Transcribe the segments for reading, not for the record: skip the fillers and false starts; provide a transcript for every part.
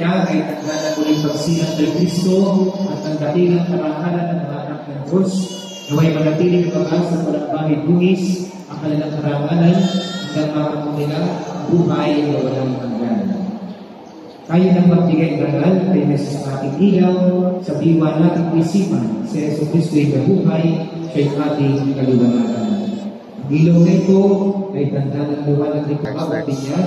niya ay tanda na muling pagsilang kay Kristo at ang dakilang karangalan ng mga anak ng Diyos, naway manatiling bagas sa walang bahid buhis ang kanilang karangalan hanggang makakamot nila buhay na walang hanggan. Tayo nang magbigay banal kay Jesus ating ilaw, sa diwa nating isipan, si Jesus Cristo'y nabuhay, siya'y ating kaliwanagan. Ang ilaw na ito ay tanda ng liwanag ng kapatid niya,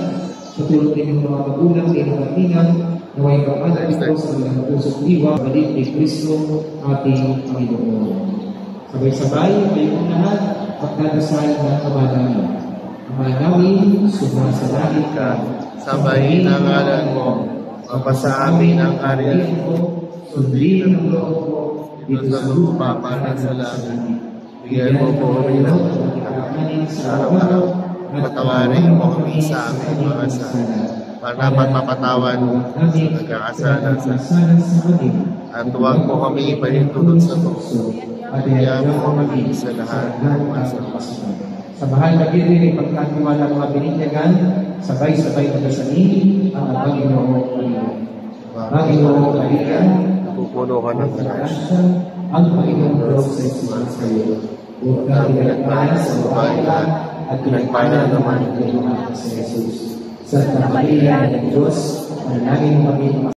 sa tulong din ng mga magulang ay nakatingan, naway kapalan ito sa mga pusong diwa, balik ni Kristo ating Panginoon. Sabay-sabay, kayong lahat, pagdadasal ng kamadami. Ama namin, sumasalangit ka, sambahin ang ngalan mo, mapasa amin ang ariyan mo, sundin ang loob mo, dito sa lupa para sa langit. Bigyan mo po kami ng pagkakanin sa araw-araw, patawarin mo kami sa aming mga kasalanan, para dapat mapatawan sa nagkakasalanan sa amin. At huwag mo kami ipahintulot sa tukso, at bigyan mo kami sa lahat ng masalanan. Sa mahal na giri ay pagkatiwala mga bininyagan, sabay-sabay na dasalin ang Panginoong Panginoon. Panginoong Kalihan, napupuno ka ng grasya, ang Panginoong Diyos ay sumasayo. Huwag ka pinagpala sa babae at pinagpala naman ang Panginoon sa Jesus. Sa Panginoon ng Diyos, ang naging